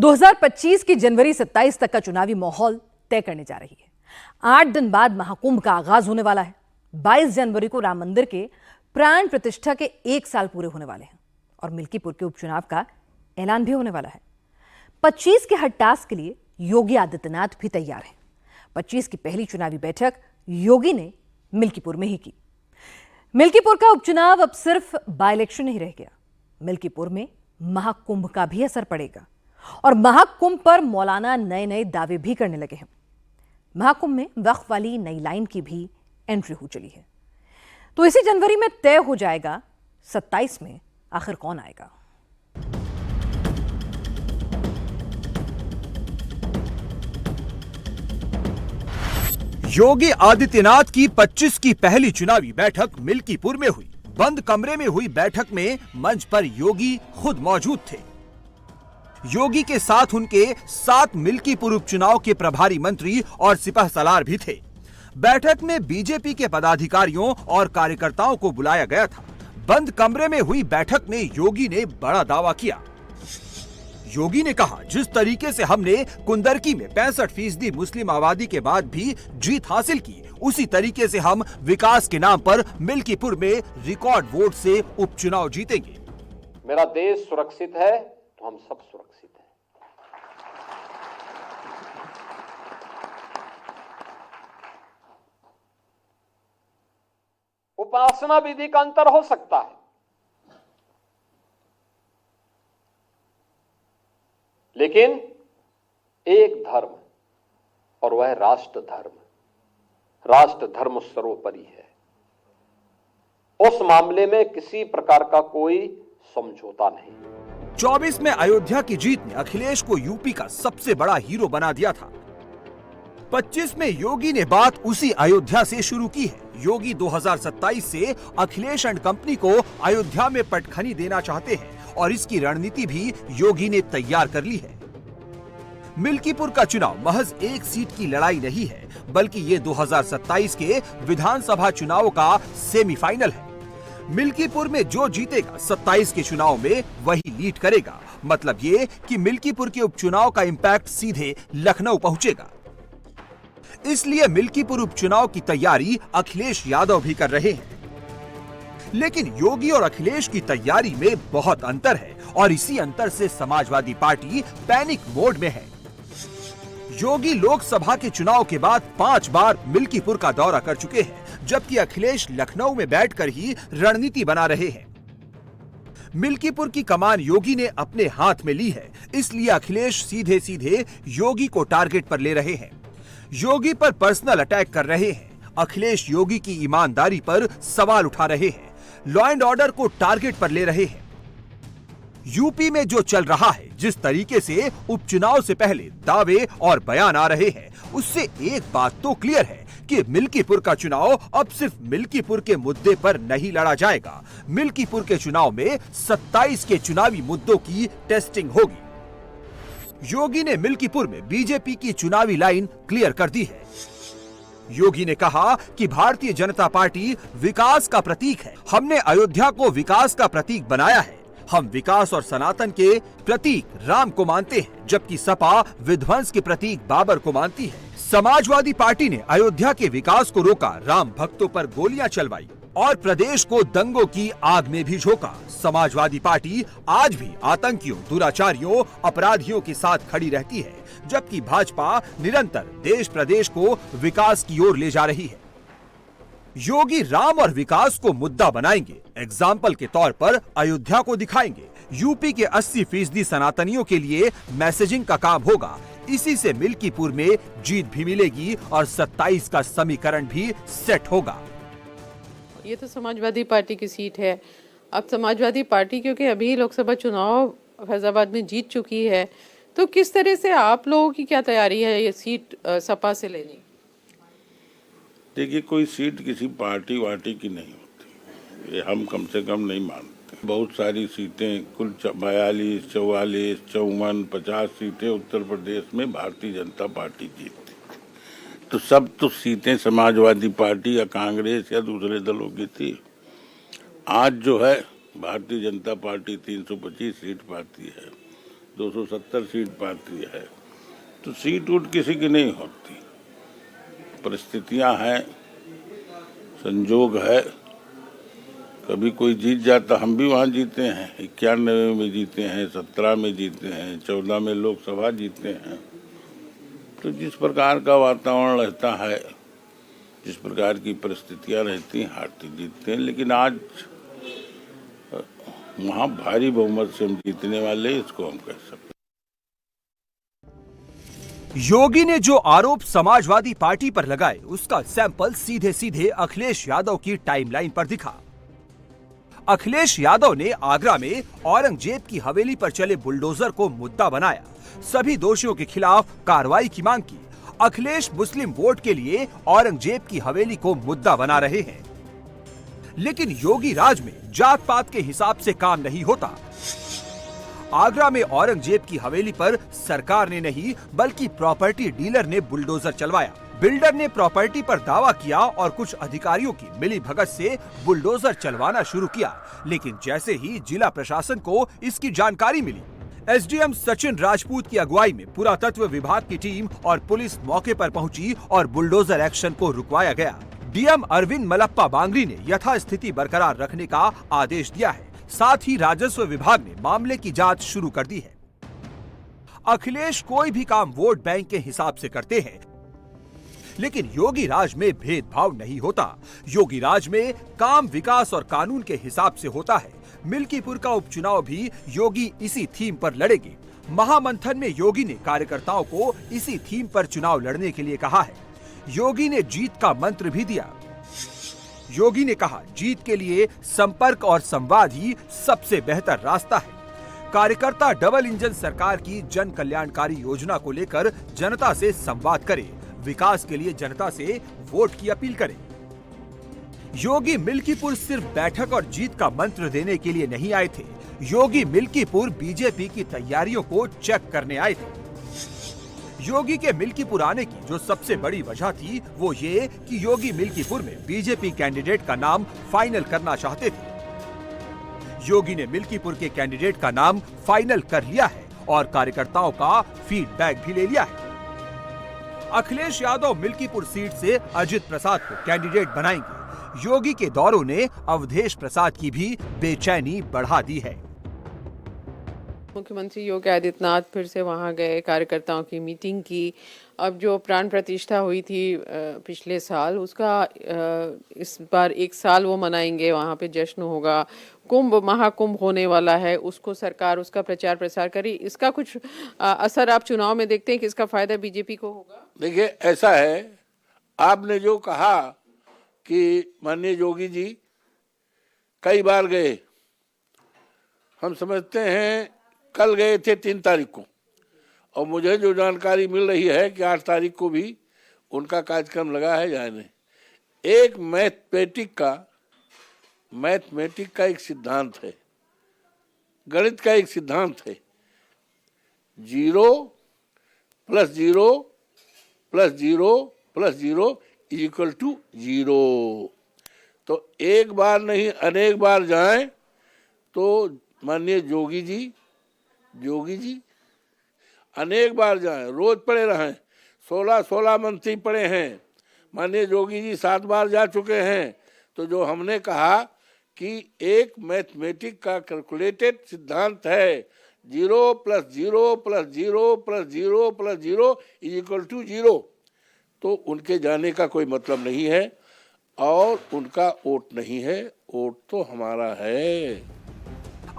2025 की जनवरी 27 तक का चुनावी माहौल तय करने जा रही है। 8 दिन बाद महाकुंभ का आगाज होने वाला है। 22 जनवरी को राम मंदिर के प्राण प्रतिष्ठा के 1 साल पूरे होने वाले हैं और मिल्कीपुर के उपचुनाव का ऐलान भी होने वाला है। 25 के हर टास्क के लिए योगी आदित्यनाथ भी तैयार हैं। 25 की पहली चुनावी बैठक योगी ने मिल्कीपुर में ही की। मिल्कीपुर का उपचुनाव अब सिर्फ बाय इलेक्शन नहीं रह गया, मिल्कीपुर में महाकुंभ का भी असर पड़ेगा और महाकुंभ पर मौलाना नए नए दावे भी करने लगे हैं। महाकुंभ में वक्फ वाली नई लाइन की भी एंट्री हो चली है। तो इसी जनवरी में तय हो जाएगा 27 में आखिर कौन आएगा। योगी आदित्यनाथ की 25 की पहली चुनावी बैठक मिल्कीपुर में हुई। बंद कमरे में हुई बैठक में मंच पर योगी खुद मौजूद थे। योगी के साथ उनके 7 मिल्कीपुर उपचुनाव के प्रभारी मंत्री और सिपहसालार भी थे। बैठक में बीजेपी के पदाधिकारियों और कार्यकर्ताओं को बुलाया गया था। बंद कमरे में हुई बैठक में योगी ने बड़ा दावा किया। योगी ने कहा, जिस तरीके से हमने कुंदरकी में 65% मुस्लिम आबादी के बाद भी जीत हासिल की, उसी तरीके से हम विकास के नाम पर मिल्कीपुर में रिकॉर्ड वोट से उपचुनाव जीतेंगे। मेरा देश सुरक्षित है तो हम सब सुरक्षित हैं। उपासना विधि का अंतर हो सकता है, लेकिन एक धर्म और वह राष्ट्र धर्म। राष्ट्र धर्म सर्वोपरि है। उस मामले में किसी प्रकार का कोई समझौता नहीं। 24 में अयोध्या की जीत ने अखिलेश को यूपी का सबसे बड़ा हीरो बना दिया था। 25 में योगी ने बात उसी अयोध्या से शुरू की है। योगी 2027 से अखिलेश एंड कंपनी को अयोध्या में पटखनी देना चाहते हैं और इसकी रणनीति भी योगी ने तैयार कर ली है। मिल्कीपुर का चुनाव महज एक सीट की लड़ाई नहीं है, बल्कि ये 2027 के विधानसभा चुनाव का सेमीफाइनल है। मिल्कीपुर में जो जीतेगा 27 के चुनाव में वही लीड करेगा। मतलब ये कि मिल्कीपुर के उपचुनाव का इंपैक्ट सीधे लखनऊ पहुंचेगा। इसलिए मिल्कीपुर उपचुनाव की तैयारी अखिलेश यादव भी कर रहे हैं। लेकिन योगी और अखिलेश की तैयारी में बहुत अंतर है और इसी अंतर से समाजवादी पार्टी पैनिक मोड में है। योगी लोकसभा के चुनाव के बाद 5 बार मिल्कीपुर का दौरा कर चुके हैं, जबकि अखिलेश लखनऊ में बैठकर ही रणनीति बना रहे हैं। मिल्कीपुर की कमान योगी ने अपने हाथ में ली है, इसलिए अखिलेश सीधे सीधे योगी को टारगेट पर ले रहे हैं। योगी पर पर्सनल अटैक कर रहे हैं। अखिलेश योगी की ईमानदारी पर सवाल उठा रहे हैं। लॉ एंड ऑर्डर को टारगेट पर ले रहे हैं। यूपी में जो चल रहा है, जिस तरीके से उपचुनाव से पहले दावे और बयान आ रहे हैं, उससे एक बात तो क्लियर है कि मिल्कीपुर का चुनाव अब सिर्फ मिल्कीपुर के मुद्दे पर नहीं लड़ा जाएगा। मिल्कीपुर के चुनाव में 27 के चुनावी मुद्दों की टेस्टिंग होगी। योगी ने मिल्कीपुर में बीजेपी की चुनावी लाइन क्लियर कर दी है। योगी ने कहा कि भारतीय जनता पार्टी विकास का प्रतीक है। हमने अयोध्या को विकास का प्रतीक बनाया है। हम विकास और सनातन के प्रतीक राम को मानते हैं, जबकि सपा विध्वंस के प्रतीक बाबर को मानती है। समाजवादी पार्टी ने अयोध्या के विकास को रोका, राम भक्तों पर गोलियां चलवाई और प्रदेश को दंगों की आग में भी झोंका। समाजवादी पार्टी आज भी आतंकियों, दुराचारियों, अपराधियों के साथ खड़ी रहती है, जबकि भाजपा निरंतर देश प्रदेश को विकास की ओर ले जा रही है। योगी राम और विकास को मुद्दा बनाएंगे। एग्जाम्पल के तौर पर अयोध्या को दिखाएंगे। यूपी के 80% सनातनियों के लिए मैसेजिंग का काम होगा। इसी से मिल्कीपुर में जीत भी मिलेगी और 27 का समीकरण भी सेट होगा। ये तो समाजवादी पार्टी की सीट है। अब समाजवादी पार्टी क्योंकि अभी लोकसभा चुनाव फैजाबाद में जीत चुकी है, तो किस तरह से आप लोगों की क्या तैयारी है ये सीट सपा से लेनी? देखिए, कोई सीट किसी पार्टी वार्टी की नहीं होती, ये हम कम से कम नहीं मानते। बहुत सारी सीटें, कुल 42, 44, 54, 50 सीटें उत्तर प्रदेश में भारतीय जनता पार्टी जीतती, तो सब तो सीटें समाजवादी पार्टी या कांग्रेस या दूसरे दलों की थी। आज जो है भारतीय जनता पार्टी 325 सीट पाती है, 270 सीट पाती है, तो सीट उठ किसी की नहीं होती। परिस्थितियां हैं, संजोग है, कभी कोई जीत जाता, हम भी वहाँ जीते हैं, 91 में जीते हैं, 17 में जीते हैं, 14 में लोकसभा जीते हैं। तो जिस प्रकार का वातावरण रहता है, जिस प्रकार की परिस्थितियां रहती हैं, हारते जीतते हैं, लेकिन आज वहाँ भारी बहुमत से हम जीतने वाले, इसको हम कह सकते हैं। योगी ने जो आरोप समाजवादी पार्टी पर लगाए, उसका सैंपल सीधे सीधे अखिलेश यादव की टाइमलाइन पर दिखा। अखिलेश यादव ने आगरा में औरंगजेब की हवेली पर चले बुलडोजर को मुद्दा बनाया, सभी दोषियों के खिलाफ कार्रवाई की मांग की। अखिलेश मुस्लिम वोट के लिए औरंगजेब की हवेली को मुद्दा बना रहे हैं, लेकिन योगी राज में जात पात के हिसाब से काम नहीं होता। आगरा में औरंगजेब की हवेली पर सरकार ने नहीं, बल्कि प्रॉपर्टी डीलर ने बुलडोजर चलवाया। बिल्डर ने प्रॉपर्टी पर दावा किया और कुछ अधिकारियों की मिलीभगत से बुलडोजर चलवाना शुरू किया, लेकिन जैसे ही जिला प्रशासन को इसकी जानकारी मिली, एसडीएम सचिन राजपूत की अगुवाई में पुरातत्व विभाग की टीम और पुलिस मौके पर पहुंची और बुलडोजर एक्शन को रुकवाया गया। डीएम अरविंद मलप्पा बांगरी ने यथास्थिति बरकरार रखने का आदेश दिया है। साथ ही राजस्व विभाग ने मामले की जांच शुरू कर दी है। अखिलेश कोई भी काम वोट बैंक के हिसाब से करते हैं, लेकिन योगी राज में भेदभाव नहीं होता। योगी राज में काम विकास और कानून के हिसाब से होता है। मिल्कीपुर का उपचुनाव भी योगी इसी थीम पर लड़ेगी। महामंथन में योगी ने कार्यकर्ताओं को इसी थीम पर चुनाव लड़ने के लिए कहा है। योगी ने जीत का मंत्र भी दिया। योगी ने कहा, जीत के लिए संपर्क और संवाद ही सबसे बेहतर रास्ता है। कार्यकर्ता डबल इंजन सरकार की जन कल्याणकारी योजना को लेकर जनता से संवाद करें, विकास के लिए जनता से वोट की अपील करें। योगी मिल्कीपुर सिर्फ बैठक और जीत का मंत्र देने के लिए नहीं आए थे। योगी मिल्कीपुर बीजेपी की तैयारियों को चेक करने आए थे। योगी के मिल्कीपुर आने की जो सबसे बड़ी वजह थी, वो ये कि योगी मिल्कीपुर में बीजेपी कैंडिडेट का नाम फाइनल करना चाहते थे। योगी ने मिल्कीपुर के कैंडिडेट का नाम फाइनल कर लिया है और कार्यकर्ताओं का फीडबैक भी ले लिया है। अखिलेश यादव मिल्कीपुर सीट से अजित प्रसाद को कैंडिडेट बनाएंगे। योगी के दौरों ने अवधेश प्रसाद की भी बेचैनी बढ़ा दी है। मुख्यमंत्री योगी आदित्यनाथ फिर से वहां गए, कार्यकर्ताओं की मीटिंग की। अब जो प्राण प्रतिष्ठा हुई थी पिछले साल, उसका इस बार 1 साल वो मनाएंगे, वहां पे जश्न होगा। कुंभ महाकुंभ होने वाला है, उसको सरकार उसका प्रचार प्रसार करी। इसका कुछ असर आप चुनाव में देखते हैं कि इसका फायदा बीजेपी को होगा? देखिए, ऐसा है, आपने जो कहा कि माननीय योगी जी कई बार गए, हम समझते हैं कल गए थे 3 तारीख को, और मुझे जो जानकारी मिल रही है कि 8 तारीख को भी उनका कार्यक्रम लगा है जाने। एक मैथमेटिक का एक सिद्धांत है, गणित का एक सिद्धांत है, 0 + 0 + 0 + 0 = 0। तो एक बार नहीं अनेक बार जाएं तो माननीय योगी जी अनेक बार जाएं, रोज पड़े रहें। 16 मंत्री पड़े हैं, माननीय योगी जी 7 बार जा चुके हैं। तो जो हमने कहा कि एक मैथमेटिक का कैलकुलेटेड सिद्धांत है, 0 + 0 + 0 + 0 + 0 = 0, तो उनके जाने का कोई मतलब नहीं है और उनका वोट नहीं है, वोट तो हमारा है।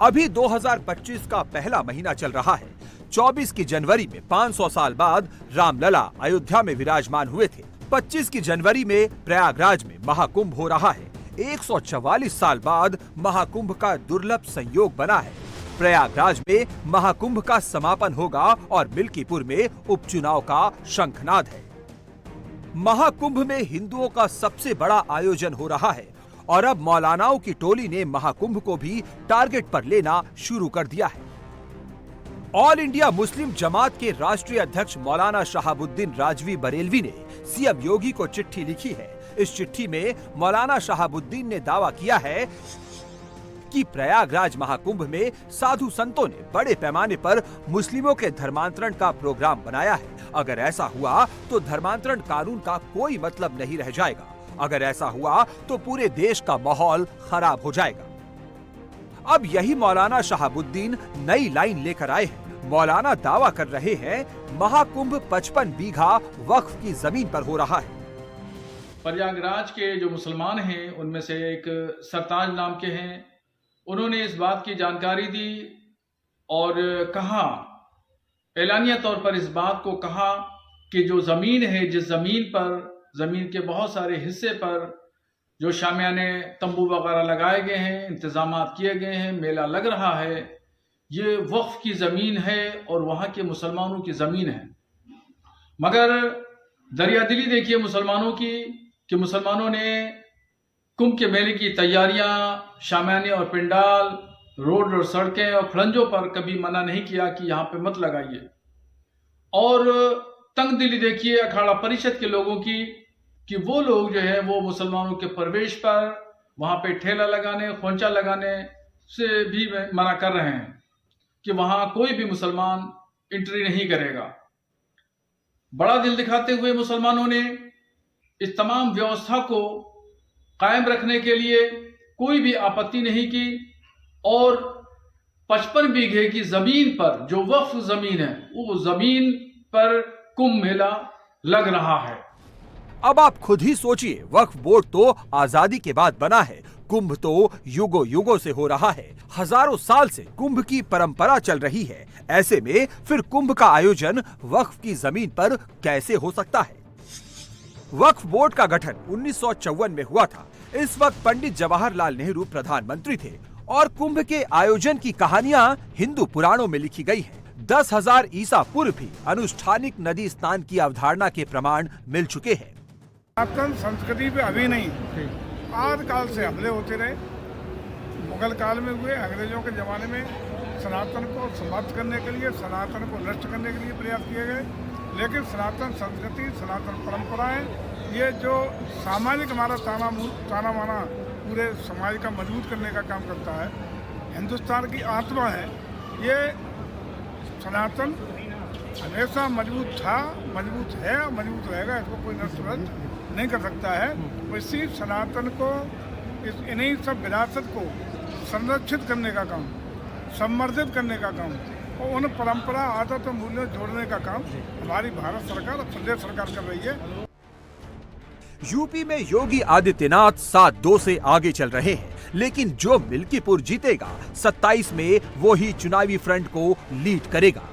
अभी 2025 का पहला महीना चल रहा है। 24 की जनवरी में 500 साल बाद रामलला अयोध्या में विराजमान हुए थे। 25 की जनवरी में प्रयागराज में महाकुंभ हो रहा है। 144 साल बाद महाकुंभ का दुर्लभ संयोग बना है। प्रयागराज में महाकुंभ का समापन होगा और मिल्कीपुर में उपचुनाव का शंखनाद है। महाकुंभ में हिंदुओं का सबसे बड़ा आयोजन हो रहा है और अब मौलानाओं की टोली ने महाकुंभ को भी टारगेट पर लेना शुरू कर दिया है। ऑल इंडिया मुस्लिम जमात के राष्ट्रीय अध्यक्ष मौलाना शहाबुद्दीन राजवी बरेलवी ने सीएम योगी को चिट्ठी लिखी है। इस चिट्ठी में मौलाना शहाबुद्दीन ने दावा किया है कि प्रयागराज महाकुंभ में साधु संतों ने बड़े पैमाने पर मुस्लिमों के धर्मांतरण का प्रोग्राम बनाया है। अगर ऐसा हुआ तो धर्मांतरण कानून का कोई मतलब नहीं रह जाएगा। अगर ऐसा हुआ तो पूरे देश का माहौल खराब हो जाएगा। अब यही मौलाना शहाबुद्दीन नई लाइन लेकर आए हैं। मौलाना दावा कर रहे हैं महाकुंभ 55 बीघा वक्फ की जमीन पर हो रहा है। प्रयागराज के जो मुसलमान हैं उनमें से एक सरताज नाम के हैं, उन्होंने इस बात की जानकारी दी और कहा, एलानिया तौर पर इस बात को कहा कि जो जमीन है, जिस जमीन पर, जमीन के बहुत सारे हिस्से पर जो शामियाने तंबू वगैरह लगाए गए हैं, इंतजामात किए गए हैं, मेला लग रहा है, ये वक्फ की ज़मीन है और वहाँ के मुसलमानों की ज़मीन है। मगर दरियादिली देखिए मुसलमानों की कि मुसलमानों ने कुंभ के मेले की तैयारियां, शामियाने और पिंडाल, रोड और सड़कें और खड़ंजों पर कभी मना नहीं किया कि यहाँ पे मत लगाइए। और तंग दिली देखिए अखाड़ा परिषद के लोगों की कि वो लोग जो है वो मुसलमानों के प्रवेश पर वहाँ पे ठेला लगाने, खोंचा लगाने से भी मना कर रहे हैं कि वहाँ कोई भी मुसलमान एंट्री नहीं करेगा। बड़ा दिल दिखाते हुए मुसलमानों ने इस तमाम व्यवस्था को कायम रखने के लिए कोई भी आपत्ति नहीं की और 55 बीघे की जमीन पर जो वक्फ जमीन है, वो जमीन पर कुंभ मेला लग रहा है। अब आप खुद ही सोचिए, वक्फ बोर्ड तो आजादी के बाद बना है, कुंभ तो युगों युगों से हो रहा है, हजारों साल से कुंभ की परंपरा चल रही है। ऐसे में फिर कुंभ का आयोजन वक्फ की जमीन पर कैसे हो सकता है? वक्फ बोर्ड का गठन 1954 में हुआ था। इस वक्त पंडित जवाहरलाल नेहरू प्रधानमंत्री थे और कुंभ के आयोजन की कहानियां हिंदू पुराणों में लिखी गई है। 10,000 ईसा पूर्व भी अनुष्ठानिक नदी स्नान की अवधारणा के प्रमाण मिल चुके हैं। सनातन संस्कृति पे अभी नहीं, आदि काल से हमले होते रहे। मुगल काल में हुए, अंग्रेजों के जमाने में सनातन को समाप्त करने के लिए, सनातन को नष्ट करने के लिए प्रयास किए गए। लेकिन सनातन संस्कृति, सनातन परंपराएं, ये जो सामाजिक हमारा ताना माना पूरे समाज का मजबूत करने का काम करता है, हिंदुस्तान की आत्मा है। ये सनातन हमेशा मजबूत था, मजबूत है, मजबूत रहेगा। इसको कोई नष्ट नहीं कर सकता है। तो इसी सनातन को, इन्हीं सब विरासत को संरक्षित करने का काम, संवर्धित करने का काम और उन परंपरा, आदत और मूल्यों जोड़ने का काम हमारी भारत सरकार और प्रदेश सरकार कर रही है। यूपी में योगी आदित्यनाथ 7-2 से आगे चल रहे हैं, लेकिन जो मिल्कीपुर जीतेगा 27 में वो ही चुनावी फ्रंट को लीड करेगा।